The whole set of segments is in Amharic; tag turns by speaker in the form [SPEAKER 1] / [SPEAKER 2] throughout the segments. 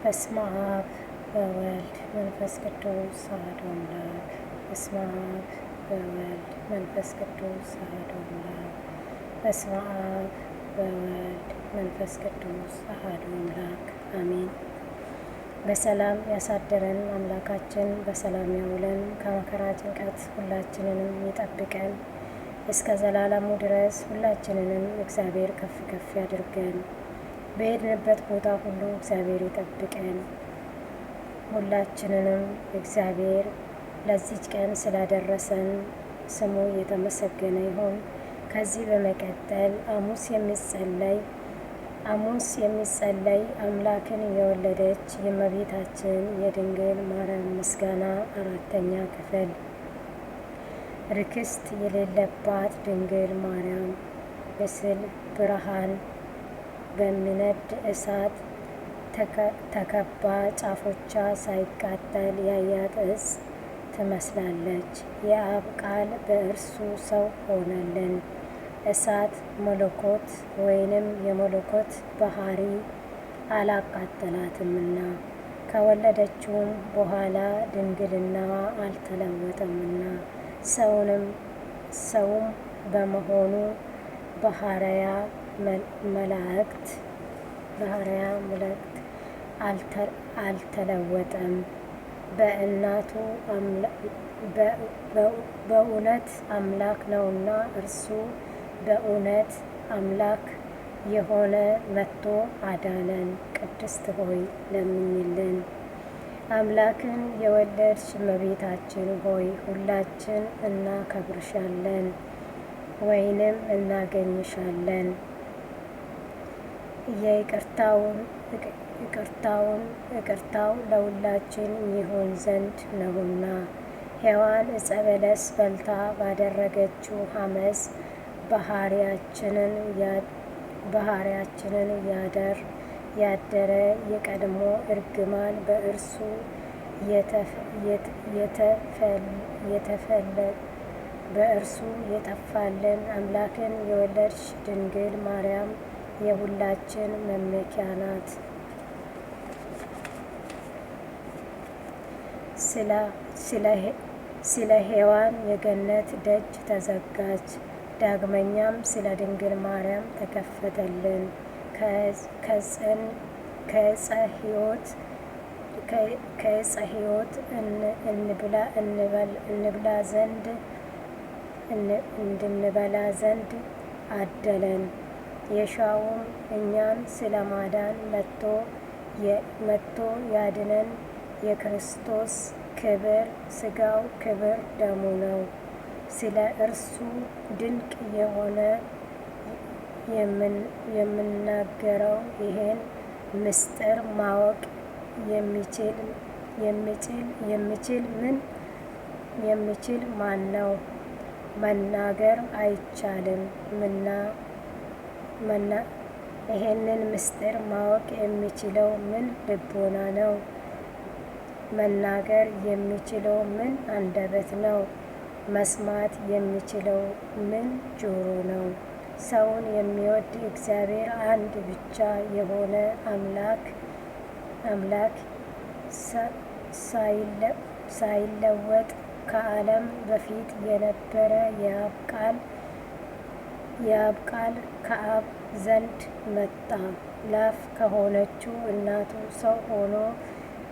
[SPEAKER 1] በስመ አብ ወወልድ መንፈስ ቅዱስ አሐዱ አምላክ። በስመ አብ ወወልድ መንፈስ ቅዱስ አሐዱ አምላክ። በስመ አብ ወወልድ መንፈስ ቅዱስ አሐዱ አምላክ አሜን። በሰላም ያሳደረን አምላካችን በሰላም ያውለን፣ ከመከራ ጭንቀት ሁላችንንም ይጠብቀን። እስከ ዘላለሙ ድረስ ሁላችንንም እግዚአብሔር ከፍ ከፍ ያድርገን። በሄድንበት ቦታ ሁሉ እግዚአብሔር ይጠብቀን። ሁላችንንም እግዚአብሔር ለዚች ቀን ስላደረሰን ስሙ የተመሰገነ ይሁን። ከዚህ በመቀጠል ሐሙስ የሚጸለይ አምላክን የወለደች የእመቤታችን የድንግል ማርያም ምስጋና አራተኛ ክፍል። ርክስት የሌለባት ድንግል ማርያም ምስል ብርሃን በሚነድ እሳት ተከባ ጫፎቿ ሳይቃጠል ያያት ዕፅ ትመስላለች። የአብ ቃል በእርሱ ሰው ሆነልን። እሳት መለኮት ወይንም የመለኮት ባህሪ አላቃጠላትምና ከወለደችውም በኋላ ድንግልናዋ አልተለወጠምና ሰውም በመሆኑ ባህርያ መላእክት አልተለወጠም። በእውነት አምላክ ነውና እርሱ በእውነት አምላክ የሆነ መጥቶ አዳነን። ቅድስት ሆይ ለምኝልን። አምላክን የወለድሽ እመቤታችን ሆይ ሁላችን እናከብርሻለን ወይንም እናገኝሻለን። ይቅርታው ለሁላችን ይሆን ዘንድ ነውና። ሔዋን ዕፀ በለስ በልታ ባደረገችው ሐመስ ባህሪያችንን ያደረ የቀድሞ እርግማን በእርሱ የጠፋልን አምላክን የወለድሽ ድንግል ማርያም የሁላችን መመኪያ ናት። ስለ ሔዋን የገነት ደጅ ተዘጋች። ዳግመኛም ስለ ድንግል ማርያም ተከፈተልን። ከዕፀ ሕይወት እንድንበላ ዘንድ አደለን። የሻውም እኛን ስለ ማዳን መጥቶ ያድነን የክርስቶስ ክብር ሥጋው ክብር ደሙ ነው። ስለ እርሱ ድንቅ የሆነ የምናገረው ይሄን ምስጢር ማወቅ የሚችል ማን ነው? መናገር አይቻልም። ይሄንን ምስጢር ማወቅ የሚችለው ምን ልቦና ነው? መናገር የሚችለው ምን አንደበት ነው? መስማት የሚችለው ምን ጆሮ ነው? ሰውን የሚወድ እግዚአብሔር አንድ ብቻ የሆነ አምላክ ሳይለወጥ ከዓለም በፊት የነበረ የአብ ቃል ከአብ ዘንድ መጣ። ላፍ ከሆነችው እናቱ ሰው ሆኖ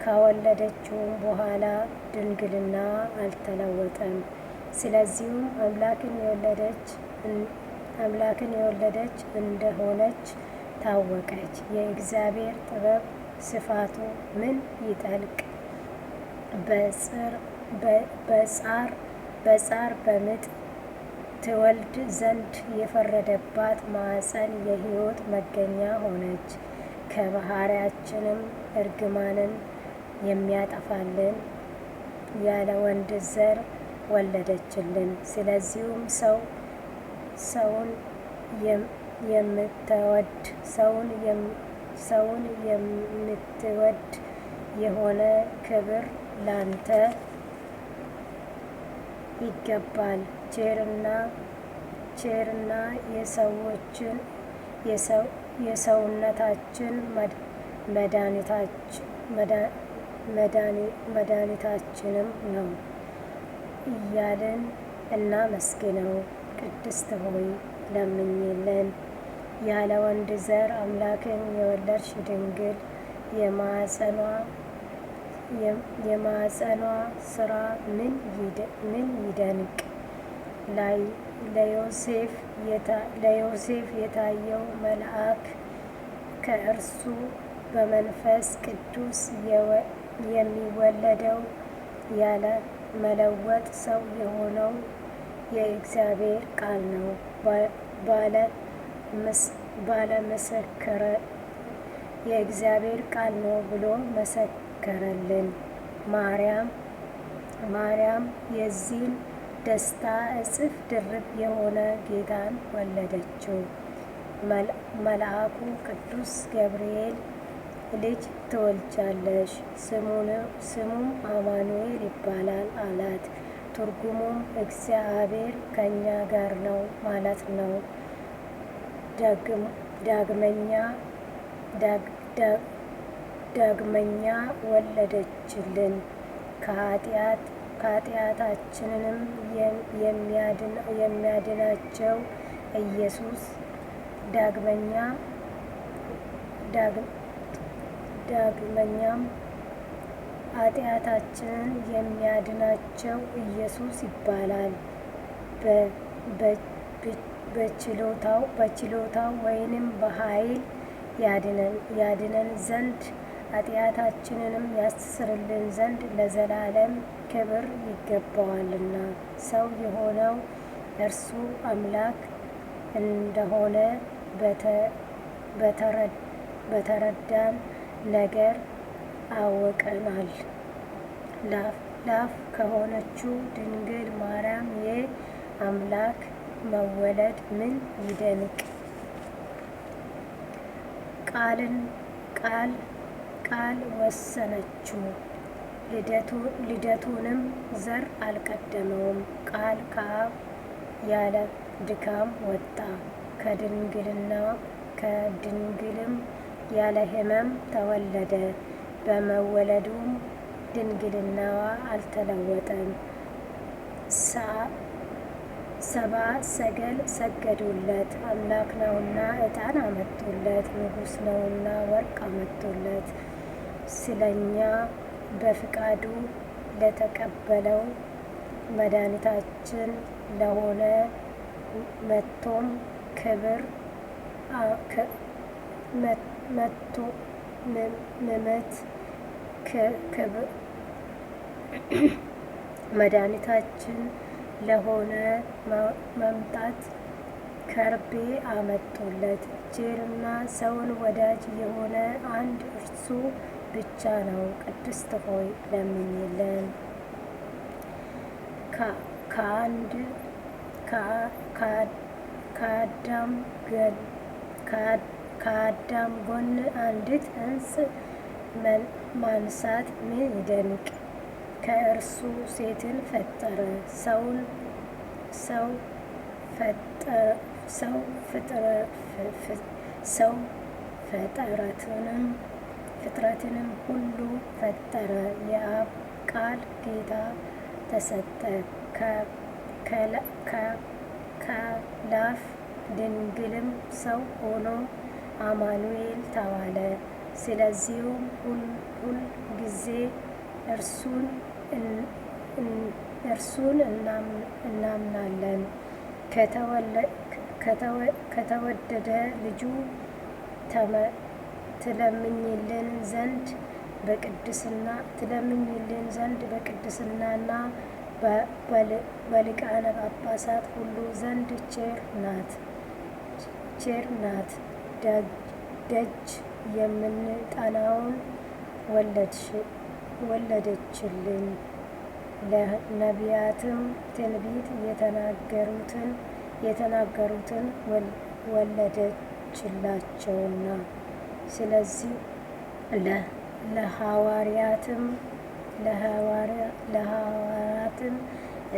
[SPEAKER 1] ከወለደችውም በኋላ ድንግልና አልተለወጠም። ስለዚሁም አምላክን የወለደች እንደሆነች ታወቀች። የእግዚአብሔር ጥበብ ስፋቱ ምን ይጠልቅ! በጻር በምጥ ትወልድ ዘንድ የፈረደባት ማኅፀን የሕይወት መገኛ ሆነች። ከባህሪያችንም እርግማንን የሚያጠፋልን ያለ ወንድ ዘር ወለደችልን። ስለዚሁም ሰውን የምትወድ የሆነ ክብር ላንተ ይገባል። ቸርና የሰውነታችን መድኃኒታችንም ነው እያልን እናመስግነው። ቅድስት ሆይ ለምኝልን። ያለ ወንድ ዘር አምላክን የወለድሽ ድንግል የማኅፀኗ ሥራ ምን ይደንቅ! ለዮሴፍ የታየው መልአክ ከእርሱ በመንፈስ ቅዱስ የሚወለደው ያለ መለወጥ ሰው የሆነው የእግዚአብሔር ቃል ነው ባለመሰከረ የእግዚአብሔር ቃል ነው ብሎ መሰከረልን። ማርያም የዚህን ደስታ እጥፍ ድርብ የሆነ ጌታን ወለደችው። መልአኩ ቅዱስ ገብርኤል ልጅ ትወልጃለሽ፣ ስሙም አማኑኤል ይባላል አላት። ትርጉሙም እግዚአብሔር ከእኛ ጋር ነው ማለት ነው። ዳግመኛ ወለደችልን፣ ከኃጢአታችንም የሚያድናቸው ኢየሱስ። ዳግመኛም ኃጢአታችንን የሚያድናቸው ኢየሱስ ይባላል። በችሎታው ወይንም በኃይል ያድነን ዘንድ ኃጢአታችንንም ያስተሰርይልን ዘንድ ለዘላለም ክብር ይገባዋልና። ሰው የሆነው እርሱ አምላክ እንደሆነ በተረዳን ነገር አውቀናል። ላፍ ከሆነችው ድንግል ማርያም የአምላክ መወለድ ምን ይደንቅ! ቃል ወሰነችው፣ ልደቱንም ዘር አልቀደመውም። ቃል ከአብ ያለ ድካም ወጣ፣ ከድንግልም ያለ ሕመም ተወለደ። በመወለዱም ድንግልናዋ አልተለወጠም። ሰብአ ሰገል ሰገዱለት። አምላክ ነውና ዕጣን አመጡለት፣ ንጉሥ ነውና ወርቅ አመጡለት። ስለኛ በፍቃዱ ለተቀበለው መድኃኒታችን ለሆነ መጥቶም መድኃኒታችን ለሆነ መምጣት ከርቤ አመጡለት። ቸርና ሰውን ወዳጅ የሆነ አንድ እርሱ ብቻ ነው። ቅድስት ሆይ ለምኝልን። ከአዳም ጎን አንዲት እንስ ማንሳት ምን ይደንቅ! ከእርሱ ሴትን ፈጠረ። ፍጥረትንም ሁሉ ፈጠረ። የአብ ቃል ጌታ ተሰጠ። ከላፍ ድንግልም ሰው ሆኖ አማኑኤል ተባለ። ስለዚሁም ሁል ጊዜ እርሱን እናምናለን። ከተወደደ ልጁ ትለምኝልን ዘንድ በቅድስናና በሊቃነ ጳጳሳት ሁሉ ዘንድ ቸር ናት። ደጅ የምንጠናውን ወለደችልን። ለነቢያትም ትንቢት የተናገሩትን ወለደችላቸውና። ስለዚህ ለሐዋርያትም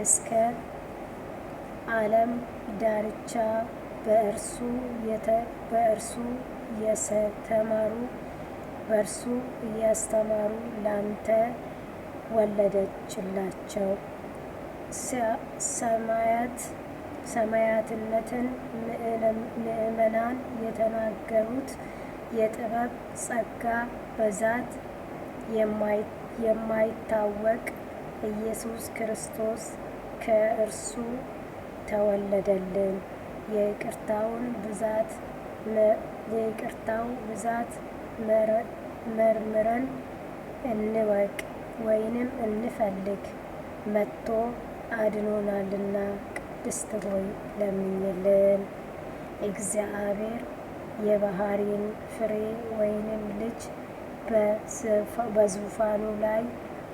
[SPEAKER 1] እስከ ዓለም ዳርቻ በእርሱ የተማሩ በእርሱ እያስተማሩ ላንተ ወለደችላቸው። ሰማያትነትን ምእመናን የተናገሩት የጥበብ ጸጋ ብዛት የማይታወቅ ኢየሱስ ክርስቶስ ከእርሱ ተወለደልን። የይቅርታው ብዛት መርምረን እንወቅ ወይንም እንፈልግ፣ መጥቶ አድኖናልና ቅድስት ሆይ ለምኝልን። እግዚአብሔር የባህሪን ፍሬ ወይንም ልጅ በዙፋኑ ላይ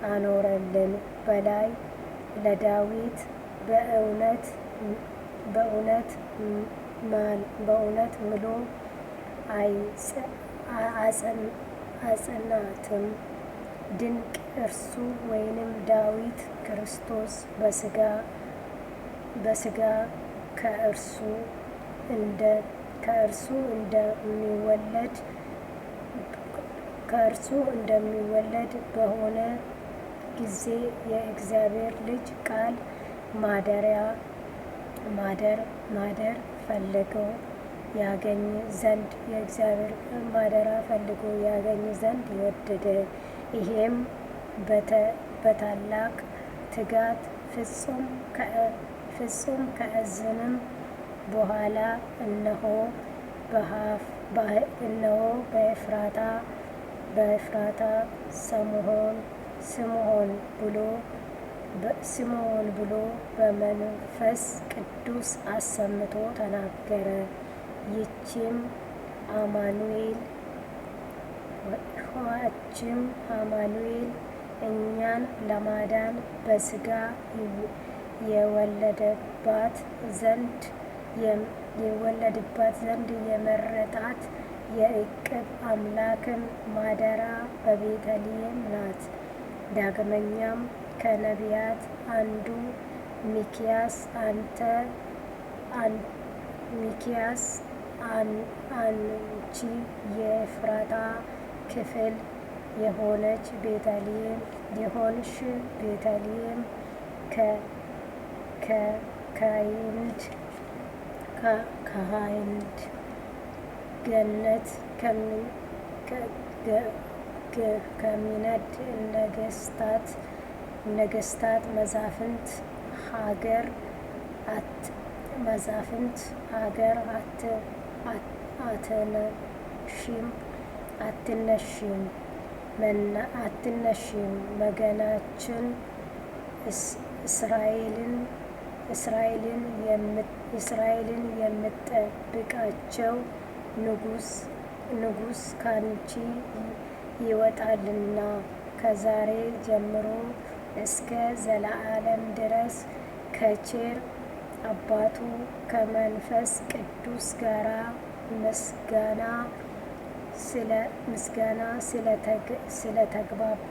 [SPEAKER 1] አኖረልን። በላይ ለዳዊት በእውነት ምሎ አጸናትም። ድንቅ እርሱ ወይንም ዳዊት ክርስቶስ በስጋ ከእርሱ እንደሚወለድ በሆነ ጊዜ የእግዚአብሔር ልጅ ቃል ማደር ፈልጎ ያገኝ ዘንድ ይወደደ። ይሄም በታላቅ ትጋት ፍጹም ከእዝንም በኋላ እነሆ በኤፍራታ ስምዖን ብሎ በመንፈስ ቅዱስ አሰምቶ ተናገረ። ይህችም አማኑኤል እኛን ለማዳን በስጋ የወለደባት ዘንድ የመረጣት የዕቅብ አምላክም ማደሪያ በቤተልሔም ናት። ዳግመኛም ከነቢያት አንዱ ሚክያስ አንቺ የኤፍራታ ክፍል የሆንሽ ቤተልሔም ከኃይል ገነት ከሚነድ ነገስታት መዛፍንት ሀገር አትነሺም። መገናችን እስራኤልን የምጠብቃቸው ንጉሥ ካንቺ ይወጣልና ከዛሬ ጀምሮ እስከ ዘላለም ድረስ ከቸር አባቱ ከመንፈስ ቅዱስ ጋራ ምስጋና ስለተግባቡ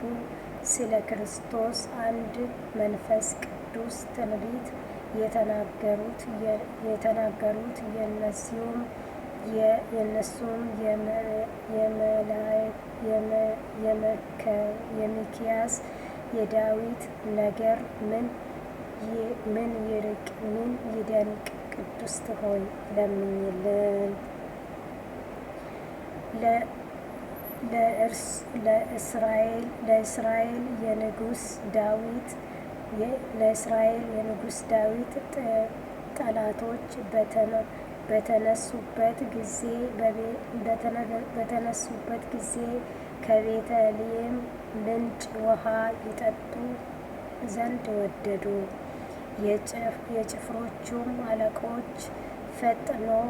[SPEAKER 1] ስለ ክርስቶስ አንድ መንፈስ ቅዱስ ትንቢት የተናገሩት የእነሱም የሚክያስ የዳዊት ነገር ምን ይርቅ ምን ይደንቅ። ቅድስት ሆይ ለምኝልን። ለእስራኤል የንጉሥ ዳዊት ጠላቶች በተነሱበት ጊዜ ከቤተልሔም ምንጭ ውሃ ይጠጡ ዘንድ ወደዱ። የጭፍሮቹም አለቆች ፈጥነው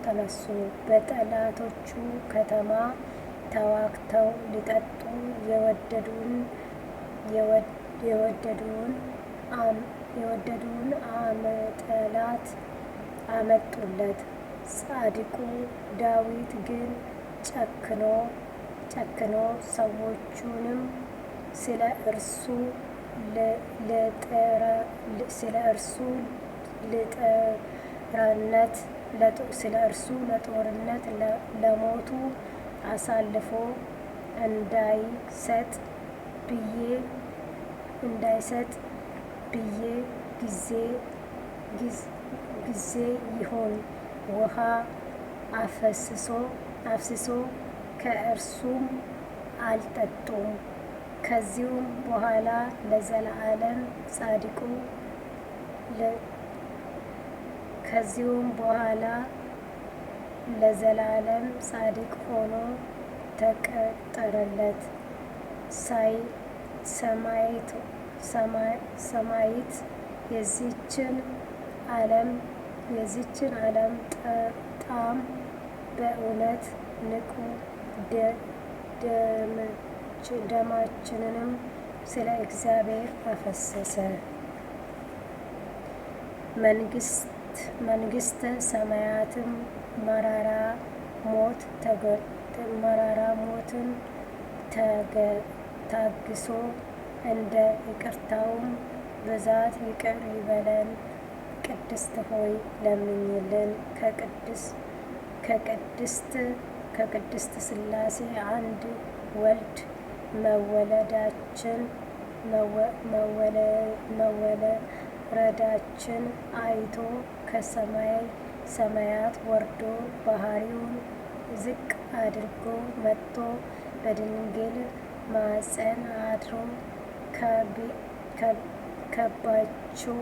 [SPEAKER 1] ተነሱ። በጠላቶቹ ከተማ ተዋግተው ሊጠጡ የወደዱን አመጠላት አመጡለት። ጻድቁ ዳዊት ግን ጨክኖ ሰዎቹንም ስለ እርሱ ለጦርነት ለሞቱ አሳልፎ እንዳይሰጥ ብዬ ጊዜ ይሁን ውሃ አፍስሶ ከእርሱም አልጠጡም። ከዚሁም በኋላ ለዘላለም ጻድቅ ሆኖ ተቀጠረለት። ሰማይት የዚችን ዓለም ጣም በእውነት ንቁ፣ ደማችንንም ስለ እግዚአብሔር አፈሰሰ። መንግሥተ ሰማያትም መራራ ሞትን ታግሶ እንደ ይቅርታውም ብዛት ይቅር ይበለን። ቅድስት ሆይ ለምኝልን። ከቅድስት ሥላሴ አንድ ወልድ መወለዳችን አይቶ ከሰማይ ሰማያት ወርዶ ባሕሪውን ዝቅ አድርጎ መጥቶ በድንግል ማኅፀን አድሮ ከባቸው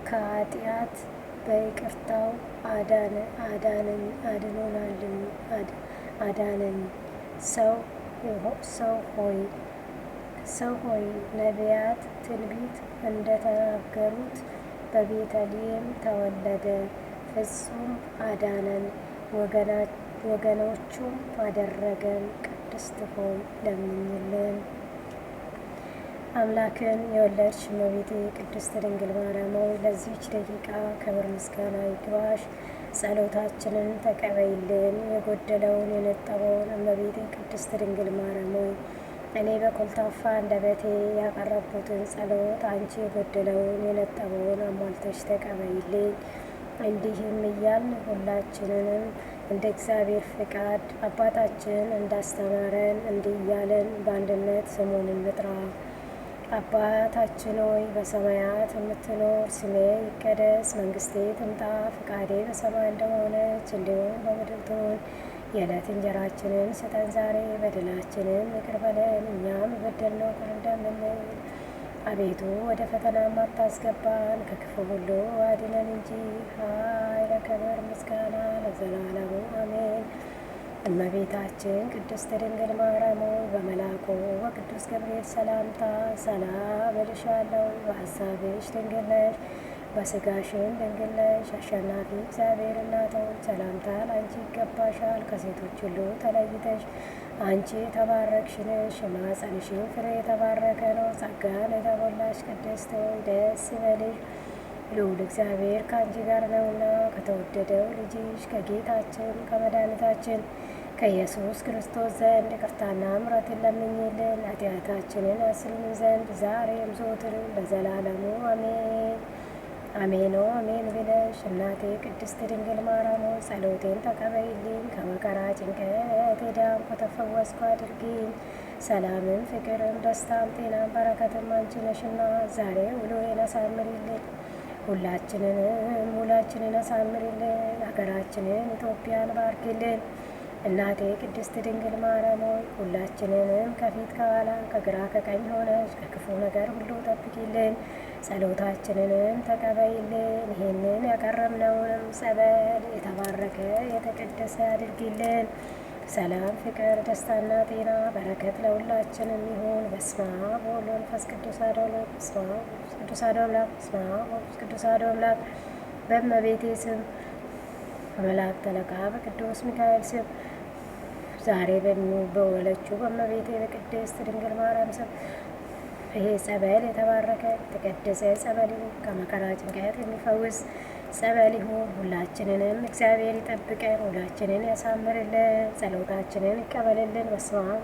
[SPEAKER 1] ከኃጢአት በይቅርታው አዳነን። ሰው ሆይ ነቢያት ትንቢት እንደተናገሩት በቤተልሔም ተወለደ፣ ፍጹም አዳነን፣ ወገኖቹም አደረገን። ቅድስት ሆይ ለምኝልን። አምላክን የወለድሽ እመቤቴ ቅድስት ድንግል ማርያም ሆይ ለዚህች ደቂቃ ክብር ምስጋና ይግባሽ። ጸሎታችንን ተቀበይልን። የጎደለውን የነጠበውን እመቤቴ ቅድስት ድንግል ማርያም ሆይ እኔ በኮልታፋ አንደበቴ ያቀረብኩትን ጸሎት አንቺ የጎደለውን የነጠበውን አሟልተሽ ተቀበይልኝ። እንዲህም እያልን ሁላችንንም እንደ እግዚአብሔር ፍቃድ አባታችን እንዳስተማረን እንዲህ እያለን በአንድነት ስሙን እንጥራ። አባታችን ሆይ በሰማያት የምትኖር፣ ስምህ ይቀደስ፣ መንግሥትህ ትምጣ፣ ፈቃዴ በሰማይ እንደሆነች እንዲሁም በምድር ትሁን። የዕለት እንጀራችንን ስጠን ዛሬ፣ በደላችንን ይቅር በለን እኛም የበደልነውን ይቅር እንደምንል። አቤቱ ወደ ፈተና አታስገባን፣ ከክፉ ሁሉ አድነን እንጂ ኃይል፣ ክብር፣ ምስጋና ለዘላለሙ አሜን። እመቤታችን ቅድስት ድንግል ማርያም ሆይ በመልአኩ በቅዱስ ገብርኤል ሰላምታ ሰላም እልሻለሁ። በሐሳብሽ ድንግል ነሽ፣ በሥጋሽም ድንግል ነሽ። አሸናፊ እግዚአብሔር እናት ሆይ ሰላምታ ለአንቺ ይገባሻል። ከሴቶች ሁሉ ተለይተሽ አንቺ የተባረክሽ ነሽ፣ የማኅፀንሽም ፍሬ የተባረከ ነው። ጸጋን የተሞላሽ ቅድስት ሆይ ደስ ይበልሽ፣ ልዑል እግዚአብሔር ከአንቺ ጋር ነውና ከተወደደው ልጅሽ ከጌታችን ከመድኃኒታችን ከኢየሱስ ክርስቶስ ዘንድ ይቅርታና ምሕረትን ለምኝልን ኃጢአታችንን ያስልን ዘንድ ዛሬም ዘወትርም ለዘላለሙ አሜን። አሜን አሜን ብለሽ እናቴ ቅድስት ድንግል ማርያም ሆይ ጸሎቴን ተቀበይልኝ። ከመከራ ጭንቀት የዳንኩ ተፈወስኩ አድርጊኝ። ሰላምን፣ ፍቅርን፣ ደስታም፣ ጤናም በረከትም አንቺ ነሽና ዛሬ ውሎዬን አሳምሪልኝ። ሁላችንን አሳምሪልን። ሀገራችንን ኢትዮጵያን ባርኪልን። እናቴ ቅድስት ድንግል ማርያም ሆይ ሁላችንንም ከፊት ከኋላ ከግራ ከቀኝ ሆነች ከክፉ ነገር ሁሉ ጠብቂልን። ጸሎታችንንም ተቀበይልን። ይህንን ያቀረብነውንም ጸበል የተባረከ የተቀደሰ አድርጊልን። ሰላም፣ ፍቅር፣ ደስታና ጤና በረከት ለሁላችንም ይሁን። በስመ አብ ወወልድ ወመንፈስ ቅዱስ አሐዱ አምላክ። በስመ አብ ወወልድ ቅዱስ አሐዱ አምላክ። በስመ አብ ወወልድ ቅዱስ አሐዱ አምላክ። በእመቤቴ ስም በመላእክት አለቃ በቅዱስ ሚካኤል ስም ዛሬ በወለችው በእመቤቴ በቅድስት ድንግል ማርያም ስም ይሄ ጸበል የተባረከ የተቀደሰ ጸበል ይሁን። ከመከራ ጭንቀት የሚፈውስ ጸበል ይሁን። ሁላችንንም እግዚአብሔር ይጠብቀን፣ ሁላችንን ያሳምርልን፣ ጸሎታችንን ይቀበልልን። በስመ አብ